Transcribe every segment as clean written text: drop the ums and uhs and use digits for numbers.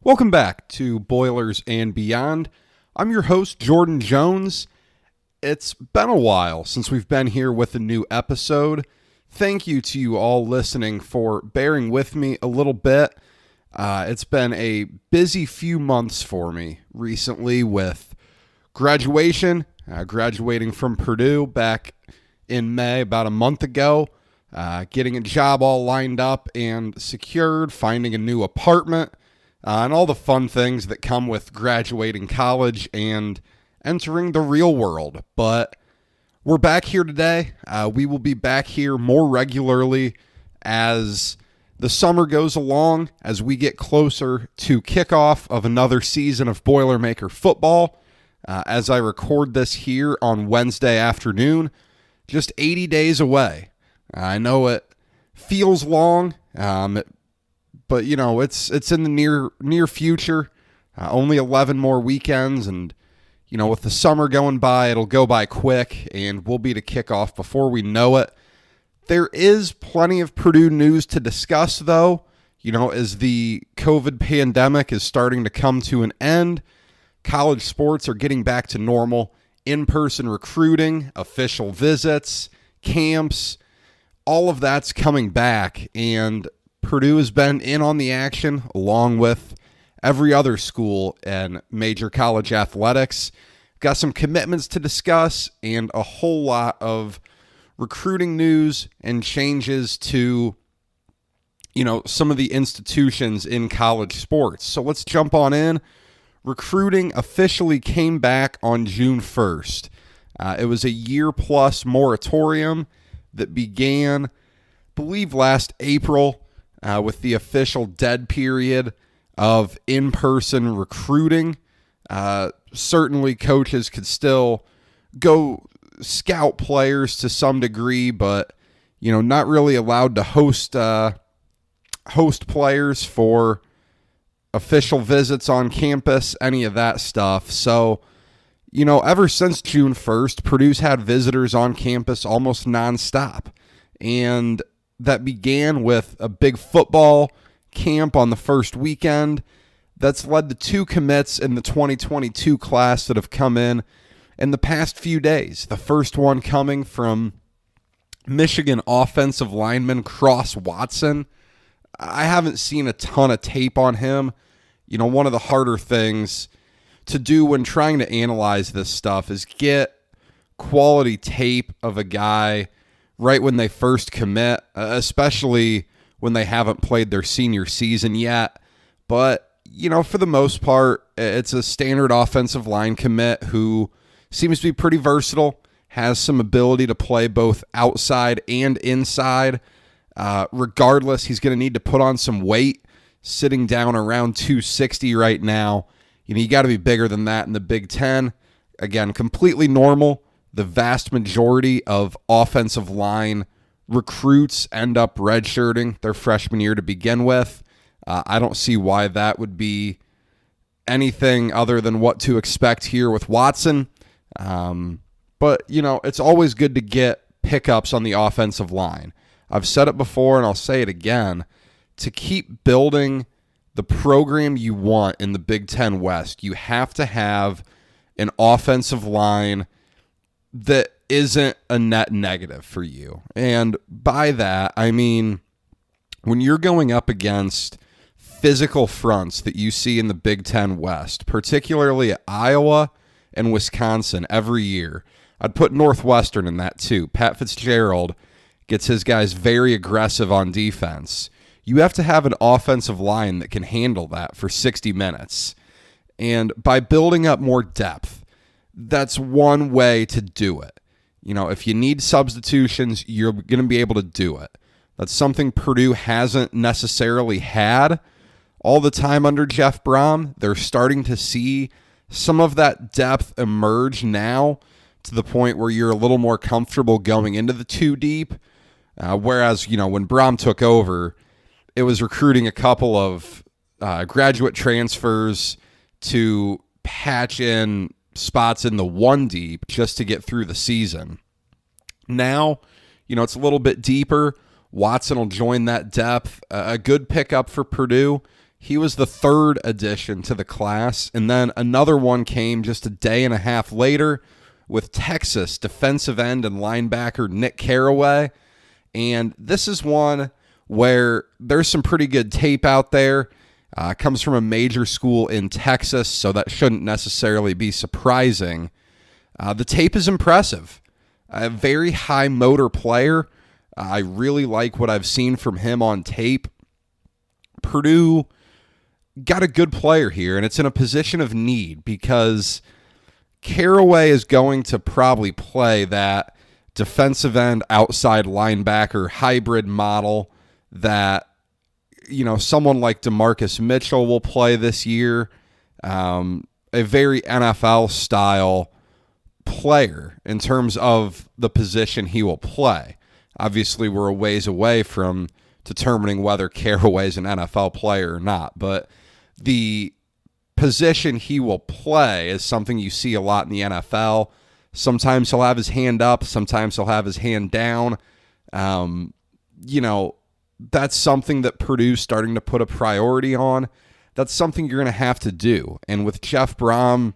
Welcome back to Boilers and Beyond. I'm your host, Jordan Jones. It's been a while since we've been here with a new episode. Thank you to you all listening for bearing with me a little bit. It's been a busy few months for me recently with graduation, graduating from Purdue back in May about a month ago, getting a job all lined up and secured, finding a new apartment, and all the fun things that come with graduating college and entering the real world. But we're back here today. We will be back here more regularly as the summer goes along, as we get closer to kickoff of another season of Boilermaker football. As I record this here on Wednesday afternoon, just 80 days away. I know it feels long, but you know it's in the near future. Only 11 more weekends, and you know with the summer going by, it'll go by quick, and we'll be to kickoff before we know it. There is plenty of Purdue news to discuss, though. You know, as the COVID pandemic is starting to come to an end, college sports are getting back to normal. In-person recruiting, official visits, camps, all of that's coming back, and Purdue has been in on the action along with every other school in major college athletics. Got some commitments to discuss and a whole lot of recruiting news and changes to, you know, some of the institutions in college sports. So let's jump on in. Recruiting officially came back on June 1st. It was a year-plus moratorium that began, I believe, last April with the official dead period of in-person recruiting. Certainly, coaches could still go scout players to some degree, but you know, not really allowed to host players for official visits on campus, any of that stuff. So, you know, ever since June 1st, Purdue's had visitors on campus almost nonstop. And that began with a big football camp on the first weekend that's led to two commits in the 2022 class that have come in the past few days. The first one coming from Michigan offensive lineman Cross Watson. I haven't seen a ton of tape on him. You know, one of the harder things to do when trying to analyze this stuff is get quality tape of a guy right when they first commit, especially when they haven't played their senior season yet. But, you know, for the most part, it's a standard offensive line commit who seems to be pretty versatile, has some ability to play both outside and inside. Regardless, he's going to need to put on some weight, sitting down around 260 right now. You know, you got to be bigger than that in the Big Ten. Again, completely normal. The vast majority of offensive line recruits end up redshirting their freshman year to begin with. I don't see why that would be anything other than what to expect here with Watson. But, you know, it's always good to get pickups on the offensive line. I've said it before and I'll say it again. To keep building the program you want in the Big Ten West, you have to have an offensive line that isn't a net negative for you. And by that, I mean, when you're going up against physical fronts that you see in the Big Ten West, particularly at Iowa and Wisconsin every year, I'd put Northwestern in that too. Pat Fitzgerald gets his guys very aggressive on defense. You have to have an offensive line that can handle that for 60 minutes. And by building up more depth, that's one way to do it. You know, if you need substitutions, you're going to be able to do it. That's something Purdue hasn't necessarily had all the time under Jeff Brohm. They're starting to see some of that depth emerge now to the point where you're a little more comfortable going into the two deep. Whereas, you know, when Brohm took over, it was recruiting a couple of graduate transfers to patch in spots in the one deep just to get through the season. Now, you know, it's a little bit deeper. Watson will join that depth. A good pickup for Purdue. He was the third addition to the class, and then another one came just a day and a half later with Texas defensive end and linebacker Nick Carraway. And this is one where there's some pretty good tape out there. Comes from a major school in Texas, so that shouldn't necessarily be surprising. The tape is impressive. A very high motor player. I really like what I've seen from him on tape. Purdue got a good player here, and it's in a position of need because Carraway is going to probably play that defensive end outside linebacker hybrid model that, someone like DeMarcus Mitchell will play this year. A very NFL style player in terms of the position he will play. Obviously, we're a ways away from determining whether Carraway is an NFL player or not, but the position he will play is something you see a lot in the NFL. Sometimes he'll have his hand up, sometimes he'll have his hand down. That's something that Purdue's starting to put a priority on. That's something you're going to have to do. And with Jeff Brohm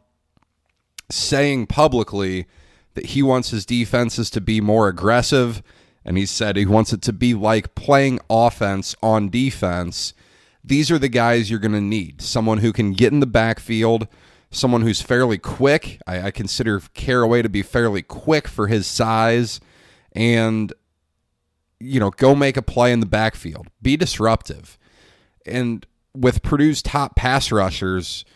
saying publicly that he wants his defenses to be more aggressive, and he said he wants it to be like playing offense on defense, these are the guys you're going to need. Someone who can get in the backfield, someone who's fairly quick. I consider Carraway to be fairly quick for his size, and, go make a play in the backfield. Be disruptive. And with Purdue's top pass rushers,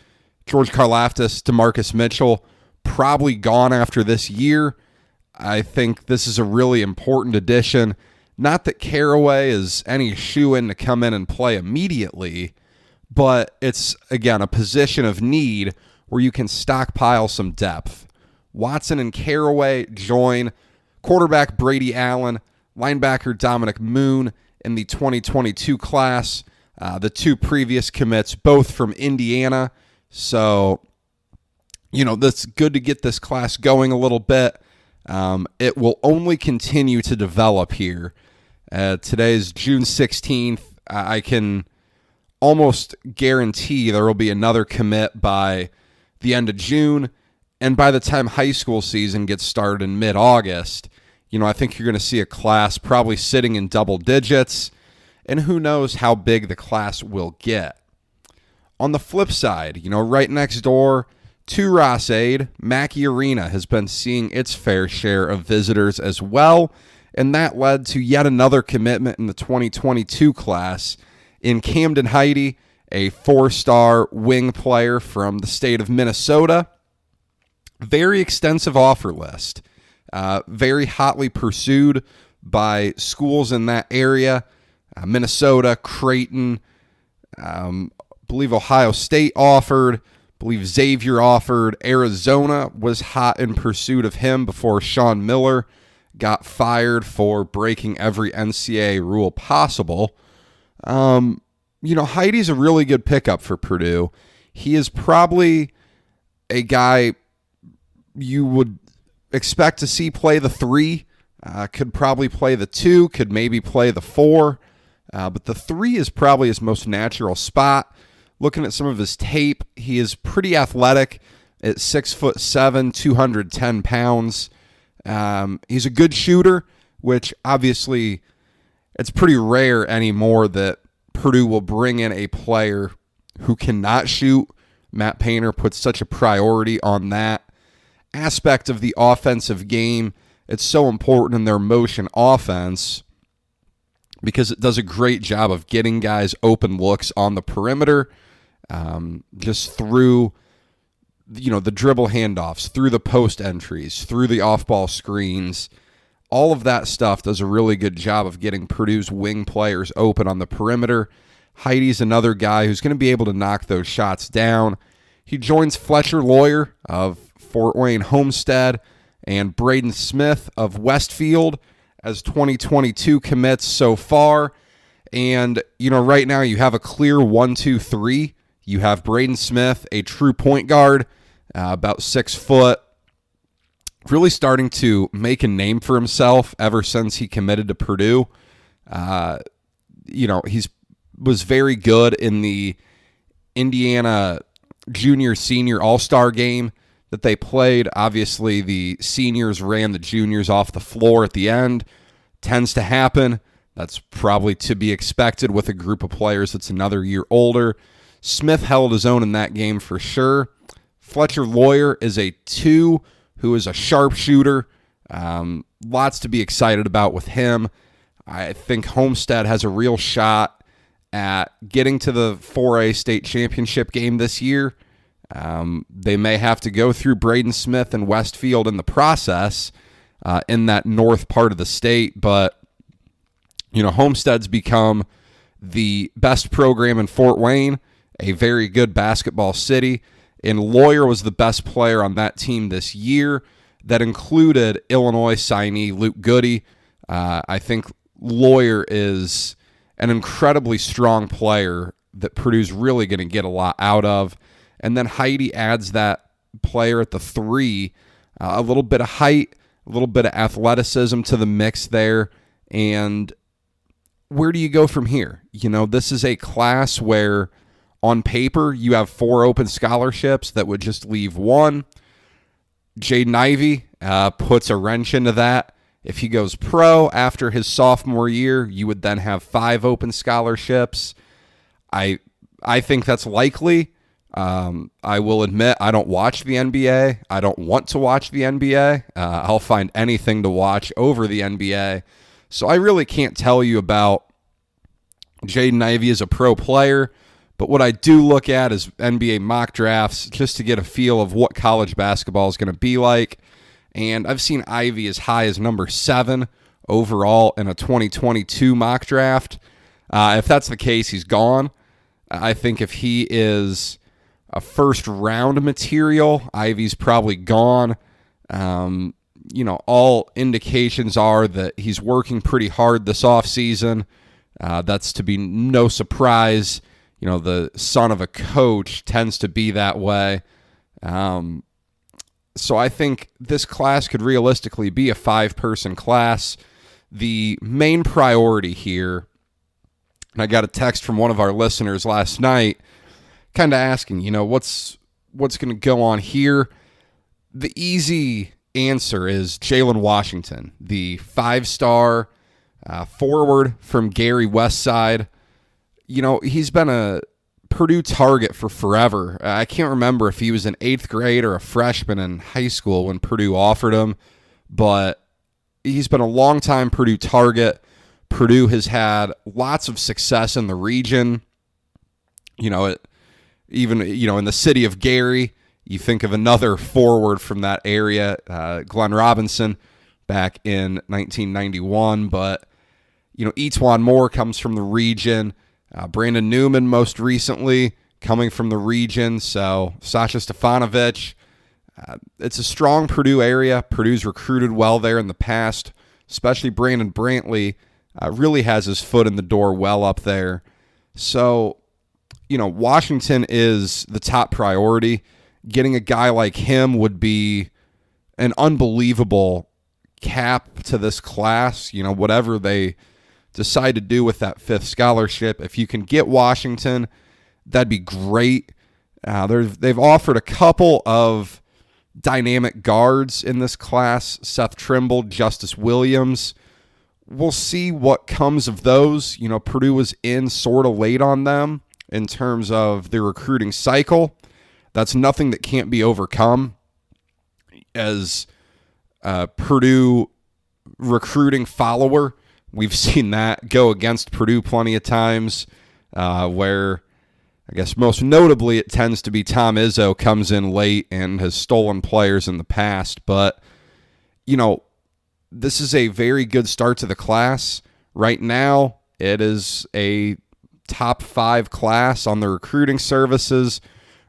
George Karlaftis, DeMarcus Mitchell, probably gone after this year, I think this is a really important addition. Not that Carraway is any shoe-in to come in and play immediately, but it's, again, a position of need where you can stockpile some depth. Watson and Carraway join quarterback Brady Allen, linebacker Dominic Moon in the 2022 class. The two previous commits, both from Indiana. So, that's good to get this class going a little bit. It will only continue to develop here. Today's June 16th. I can almost guarantee there will be another commit by the end of June. And by the time high school season gets started in mid-August, I think you're going to see a class probably sitting in double digits. And who knows how big the class will get. On the flip side, right next door to Ross-Ade, Mackey Arena has been seeing its fair share of visitors as well, and that led to yet another commitment in the 2022 class in Camden Heide, a 4-star wing player from the state of Minnesota. Very extensive offer list, very hotly pursued by schools in that area. Minnesota, Creighton, believe Ohio State offered, believe Xavier offered. Arizona was hot in pursuit of him before Sean Miller got fired for breaking every NCAA rule possible. Heidi's a really good pickup for Purdue. He is probably a guy you would expect to see play the 3, could probably play the 2, could maybe play the 4. But the 3 is probably his most natural spot. Looking at some of his tape, he is pretty athletic at 6'7", 210 pounds. He's a good shooter, which obviously it's pretty rare anymore that Purdue will bring in a player who cannot shoot. Matt Painter puts such a priority on that aspect of the offensive game. It's so important in their motion offense because it does a great job of getting guys open looks on the perimeter, just through, the dribble handoffs, through the post entries, through the off-ball screens. All of that stuff does a really good job of getting Purdue's wing players open on the perimeter. Heidi's another guy who's going to be able to knock those shots down. He joins Fletcher Lawyer of Fort Wayne Homestead and Braden Smith of Westfield as 2022 commits so far. And, right now you have a clear 1-2-3. You have Braden Smith, a true point guard, about 6 foot, really starting to make a name for himself ever since he committed to Purdue. He's was very good in the Indiana junior senior all-star game that they played. Obviously, the seniors ran the juniors off the floor at the end. Tends to happen. That's probably to be expected with a group of players that's another year older. Smith held his own in that game for sure. Fletcher Lawyer is a 2 who is a sharpshooter. Lots to be excited about with him. I think Homestead has a real shot at getting to the 4A state championship game this year. They may have to go through Braden Smith and Westfield in the process in that north part of the state, but Homestead's become the best program in Fort Wayne, a very good basketball city, and Lawyer was the best player on that team this year. That included Illinois signee Luke Goody. I think Lawyer is an incredibly strong player that Purdue's really going to get a lot out of. And then Heidi adds that player at the 3, a little bit of height, a little bit of athleticism to the mix there. And where do you go from here? This is a class where on paper you have 4 open scholarships that would just leave 1. Jaden Ivey puts a wrench into that. If he goes pro after his sophomore year, you would then have 5 open scholarships. I think that's likely. I will admit I don't watch the NBA. I don't want to watch the NBA. I'll find anything to watch over the NBA. So I really can't tell you about Jaden Ivey as a pro player. But what I do look at is NBA mock drafts just to get a feel of what college basketball is going to be like. And I've seen Ivy as high as number 7 overall in a 2022 mock draft. If that's the case, he's gone. I think if he is a first-round material, Ivy's probably gone. All indications are that he's working pretty hard this offseason. That's to be no surprise. The son of a coach tends to be that way. So I think this class could realistically be a 5-person class. The main priority here, and I got a text from one of our listeners last night kind of asking, what's going to go on here? The easy answer is Jalen Washington, the 5-star forward from Gary Westside. He's been a Purdue target for forever. I can't remember if he was in 8th grade or a freshman in high school when Purdue offered him, but he's been a long-time Purdue target. Purdue has had lots of success in the region. In the city of Gary, you think of another forward from that area, Glenn Robinson, back in 1991. But, Etuan Moore comes from the region. Brandon Newman, most recently, coming from the region. So, Sasha Stefanovic. It's a strong Purdue area. Purdue's recruited well there in the past, especially Brandon Brantley really has his foot in the door well up there. So, Washington is the top priority. Getting a guy like him would be an unbelievable cap to this class. Whatever they decide to do with that 5th scholarship, if you can get Washington, that'd be great. They've offered a couple of dynamic guards in this class, Seth Trimble, Justice Williams. We'll see what comes of those. Purdue was in sort of late on them in terms of the recruiting cycle. That's nothing that can't be overcome. As a Purdue recruiting follower, we've seen that go against Purdue plenty of times, where I guess most notably it tends to be Tom Izzo comes in late and has stolen players in the past. But, this is a very good start to the class. Right now, it is a top 5 class on the recruiting services.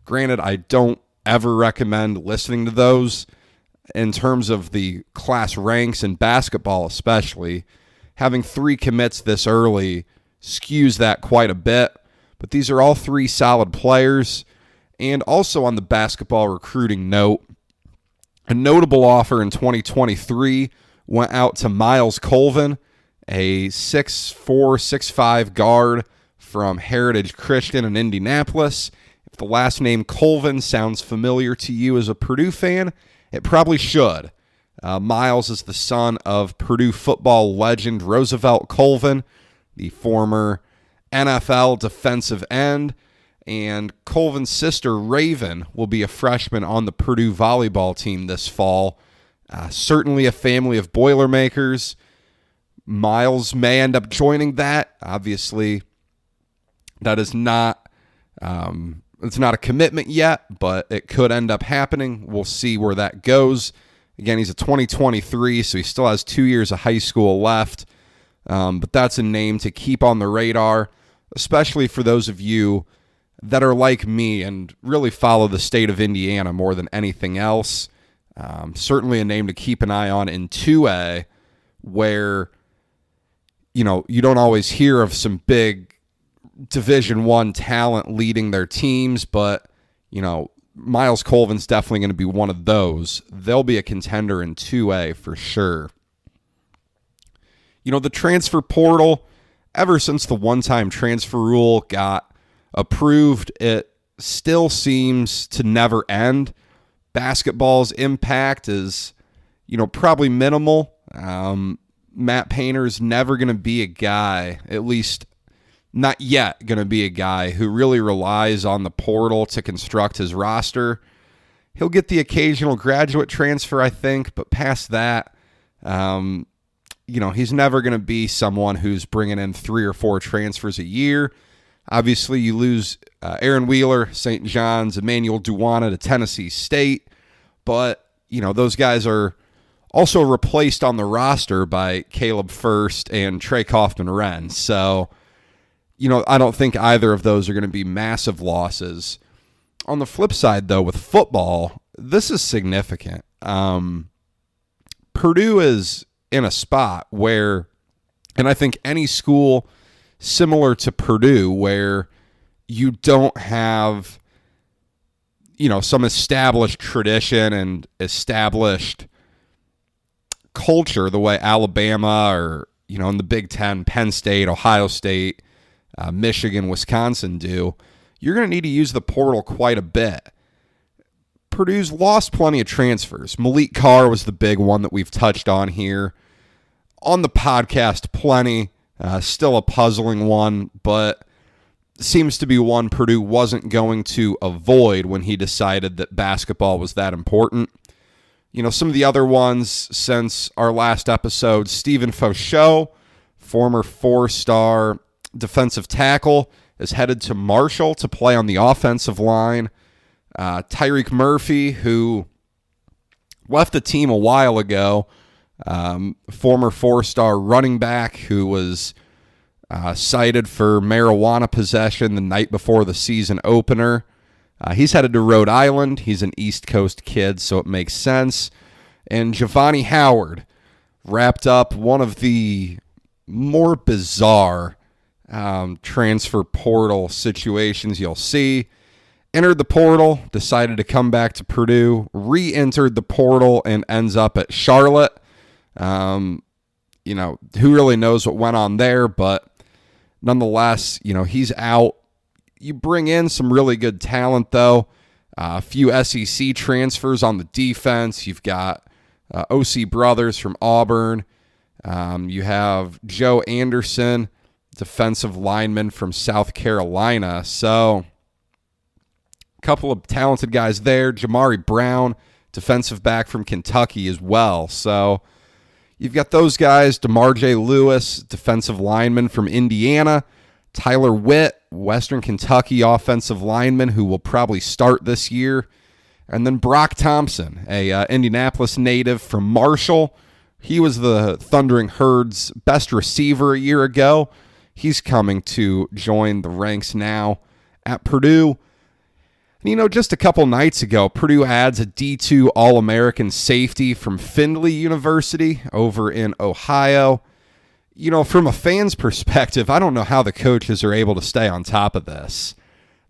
Granted, I don't ever recommend listening to those in terms of the class ranks in basketball especially. Having 3 commits this early skews that quite a bit. But these are all 3 solid players. And also on the basketball recruiting note, a notable offer in 2023 went out to Miles Colvin, a 6'4", 6'5" guard from Heritage Christian in Indianapolis. If the last name Colvin sounds familiar to you as a Purdue fan, it probably should. Miles is the son of Purdue football legend Roosevelt Colvin, the former NFL defensive end, and Colvin's sister Raven will be a freshman on the Purdue volleyball team this fall. Certainly a family of Boilermakers. Miles may end up joining that. Obviously, that is not it's not a commitment yet, but it could end up happening. We'll see where that goes. Again, he's a 2023, so he still has 2 years of high school left. But that's a name to keep on the radar, especially for those of you that are like me and really follow the state of Indiana more than anything else. Certainly a name to keep an eye on in 2A, where you don't always hear of some big Division I talent leading their teams, but Miles Colvin's definitely going to be one of those. They'll be a contender in 2A for sure. The transfer portal, ever since the one-time transfer rule got approved, it still seems to never end. Basketball's impact is, probably minimal. Matt Painter's never going to be a guy, at least not yet going to be a guy who really relies on the portal to construct his roster. He'll get the occasional graduate transfer, I think, but past that, he's never going to be someone who's bringing in 3 or 4 transfers a year. Obviously, you lose Aaron Wheeler, St. John's, Emmanuel Duwana to Tennessee State, but, those guys are also replaced on the roster by Caleb First and Trey Kaufman-Wren. So, I don't think either of those are going to be massive losses. On the flip side, though, with football, this is significant. Purdue is in a spot where, and I think any school similar to Purdue, where you don't have, some established tradition and established culture the way Alabama or, in the Big Ten, Penn State, Ohio State, Michigan, Wisconsin do, you're going to need to use the portal quite a bit. Purdue's lost plenty of transfers. Malik Carr was the big one that we've touched on here on the podcast plenty. Still a puzzling one, but seems to be one Purdue wasn't going to avoid when he decided that basketball was that important. Some of the other ones since our last episode, Stephen Faucheux, former 4-star defensive tackle, is headed to Marshall to play on the offensive line. Tyreek Murphy, who left the team a while ago, former 4-star running back who was cited for marijuana possession the night before the season opener. He's headed to Rhode Island. He's an East Coast kid, so it makes sense. And Giovanni Howard wrapped up one of the more bizarre transfer portal situations you'll see. Entered the portal, decided to come back to Purdue, re-entered the portal, and ends up at Charlotte. Who really knows what went on there, but nonetheless, he's out. You bring in some really good talent, though. A few SEC transfers on the defense. You've got O.C. Brothers from Auburn. You have Joe Anderson, defensive lineman from South Carolina. So, a couple of talented guys there. Jamari Brown, defensive back from Kentucky as well. So, you've got those guys. DeMar J. Lewis, defensive lineman from Indiana. Tyler Witt, Western Kentucky offensive lineman who will probably start this year. And then Brock Thompson, a Indianapolis native from Marshall. He was the Thundering Herds' best receiver a year ago. He's coming to join the ranks now at Purdue. And, just a couple nights ago, Purdue adds a D2 All-American safety from Findlay University over in Ohio. From a fan's perspective, I don't know how the coaches are able to stay on top of this.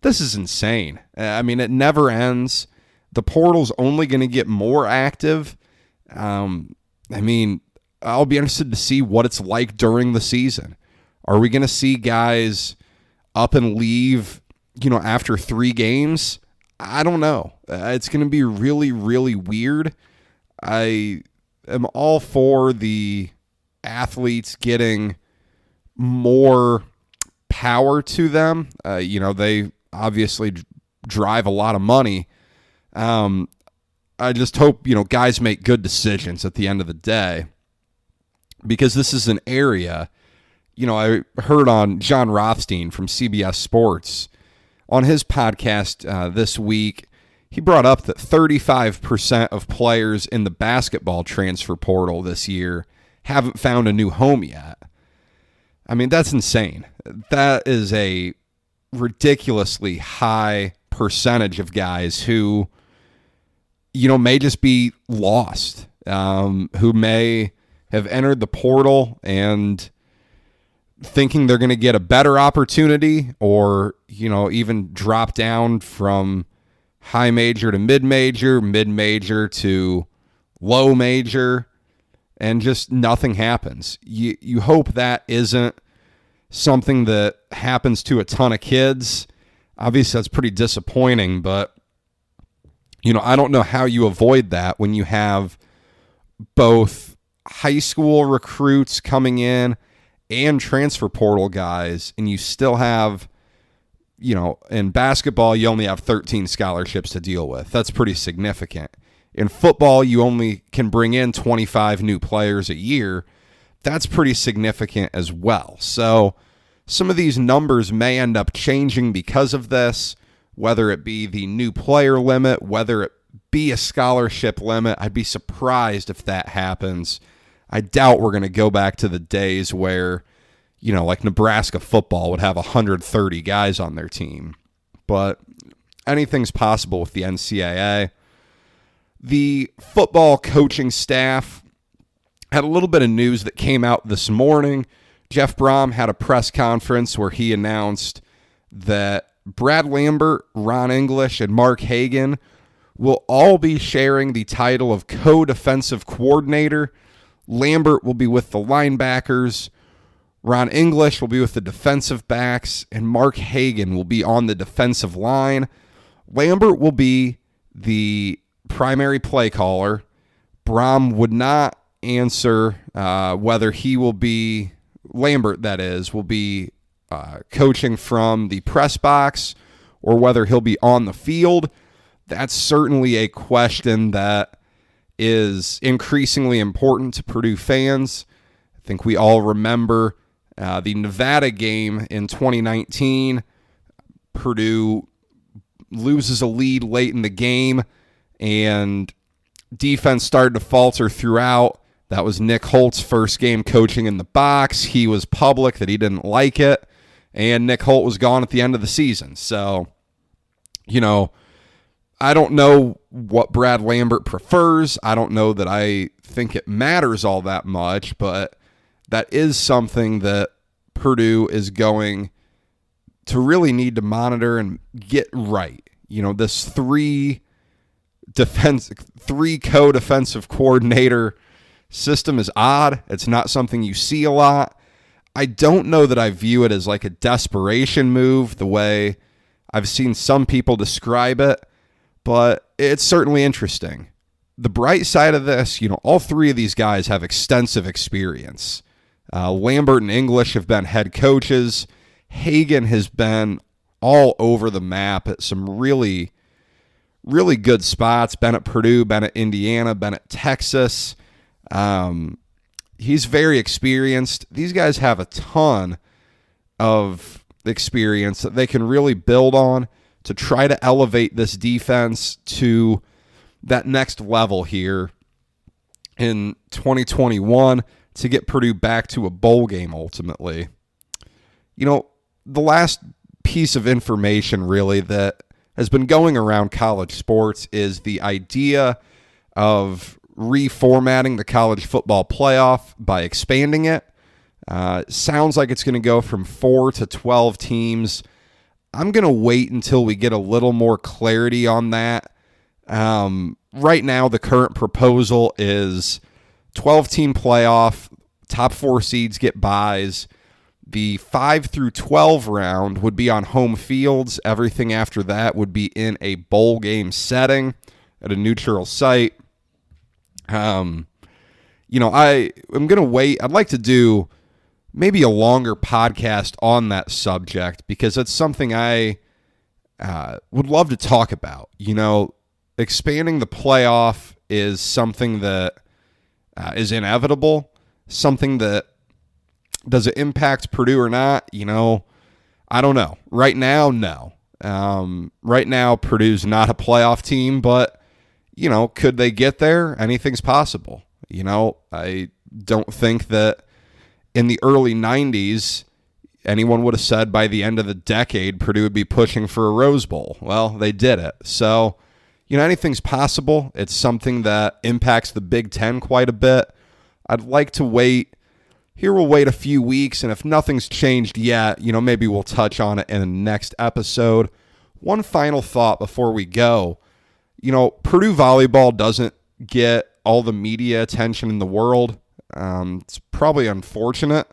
This is insane. I mean, it never ends. The portal's only going to get more active. I'll be interested to see what it's like during the season. Are we going to see guys up and leave after 3 games, I don't know. It's going to be really, really weird. I am all for the athletes getting more power to them. They obviously drive a lot of money. I just hope, guys make good decisions at the end of the day, because this is an area, I heard on John Rothstein from CBS Sports on his podcast this week, he brought up that 35% of players in the basketball transfer portal this year haven't found a new home yet. I mean, that's insane. That is a ridiculously high percentage of guys who, may just be lost, who may have entered the portal and thinking they're going to get a better opportunity, or, even drop down from high major to mid-major to low major, and just nothing happens. You hope that isn't something that happens to a ton of kids. Obviously, that's pretty disappointing, but, I don't know how you avoid that when you have both high school recruits coming in and transfer portal guys, and you still have, in basketball, you only have 13 scholarships to deal with. That's pretty significant. In football, you only can bring in 25 new players a year. That's pretty significant as well. So some of these numbers may end up changing because of this, whether it be the new player limit, whether it be a scholarship limit. I'd be surprised if that happens. I doubt we're going to go back to the days where, like Nebraska football would have 130 guys on their team. But anything's possible with the NCAA. The football coaching staff had a little bit of news that came out this morning. Jeff Brohm had a press conference where he announced that Brad Lambert, Ron English, and Mark Hagan will all be sharing the title of co-defensive coordinator. Lambert will be with the linebackers, Ron English will be with the defensive backs, and Mark Hagan will be on the defensive line. Lambert will be the primary play caller. Brohm would not answer whether he will be, Lambert that is, will be coaching from the press box or whether he'll be on the field. That's certainly a question that is increasingly important to Purdue fans. I think we all remember the Nevada game in 2019. Purdue loses a lead late in the game, and defense started to falter throughout. That was Nick Holt's first game coaching in the box. He was public that he didn't like it, and Nick Holt was gone at the end of the season. So, I don't know what Brad Lambert prefers. I don't know that I think it matters all that much, but that is something that Purdue is going to really need to monitor and get right. This three co-defensive coordinator system is odd. It's not something you see a lot. I don't know that I view it as like a desperation move the way I've seen some people describe it, but it's certainly interesting. The bright side of this, all 3 of these guys have extensive experience. Lambert and English have been head coaches. Hagan has been all over the map at some really, really good spots. Been at Purdue, been at Indiana, been at Texas. He's very experienced. These guys have a ton of experience that they can really build on to try to elevate this defense to that next level here in 2021 to get Purdue back to a bowl game ultimately. The last piece of information really that has been going around college sports is the idea of reformatting the college football playoff by expanding it. Sounds like it's going to go from 4 to 12 teams. I'm going to wait until we get a little more clarity on that. Right now, the current proposal is 12-team playoff, top 4 seeds get byes. The 5 through 12 round would be on home fields. Everything after that would be in a bowl game setting at a neutral site. I'm going to wait. I'd like to do maybe a longer podcast on that subject because it's something I would love to talk about. Expanding the playoff is something that is inevitable, something that does it impact Purdue or not? I don't know. Right now, no. Right now, Purdue's not a playoff team, but, could they get there? Anything's possible. I don't think that in the early 90s, anyone would have said by the end of the decade, Purdue would be pushing for a Rose Bowl. Well, they did it. So, anything's possible. It's something that impacts the Big Ten quite a bit. I'd like to wait. Here we'll wait a few weeks, and if nothing's changed yet, maybe we'll touch on it in the next episode. One final thought before we go. Purdue volleyball doesn't get all the media attention in the world. It's probably unfortunate.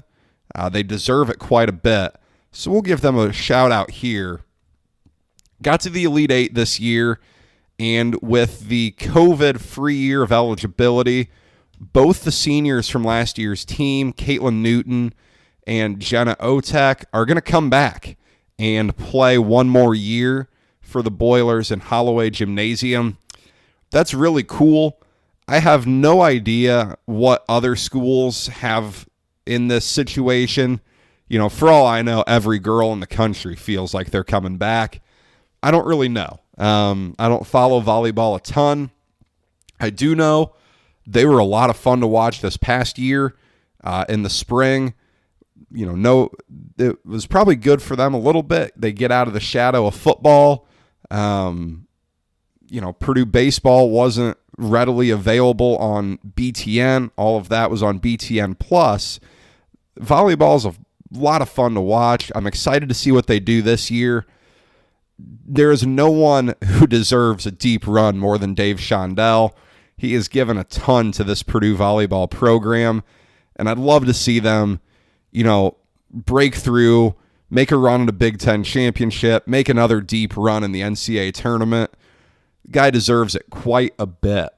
They deserve it quite a bit. So we'll give them a shout out here. Got to the Elite Eight this year, and with the COVID-free year of eligibility, both the seniors from last year's team, Caitlin Newton and Jenna Otek, are going to come back and play one more year for the Boilers in Holloway Gymnasium. That's really cool. I have no idea what other schools have in this situation. For all I know, every girl in the country feels like they're coming back. I don't really know. I don't follow volleyball a ton. I do know they were a lot of fun to watch this past year in the spring. It was probably good for them a little bit. They get out of the shadow of football. Purdue baseball wasn't readily available on BTN. All of that was on BTN Plus. Volleyball is a lot of fun to watch. I'm excited to see what they do this year. There is no one who deserves a deep run more than Dave Shondell. He has given a ton to this Purdue volleyball program, and I'd love to see them, break through, make a run at a Big Ten championship, make another deep run in the NCAA tournament. The guy deserves it quite a bit.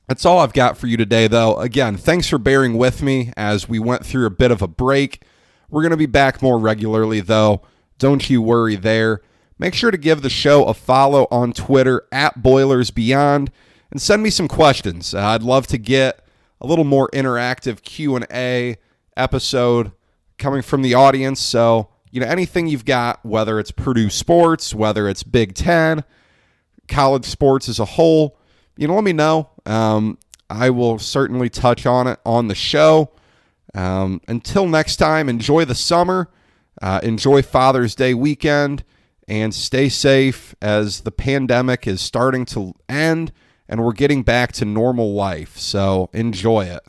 That's all I've got for you today, though. Again, thanks for bearing with me as we went through a bit of a break. We're going to be back more regularly, though. Don't you worry there. Make sure to give the show a follow on Twitter @BoilersBeyond and send me some questions. I'd love to get a little more interactive Q&A episode coming from the audience. So, anything you've got, whether it's Purdue sports, whether it's Big Ten, college sports as a whole, let me know. I will certainly touch on it on the show. Until next time, enjoy the summer, enjoy Father's Day weekend, and stay safe as the pandemic is starting to end and we're getting back to normal life. So enjoy it.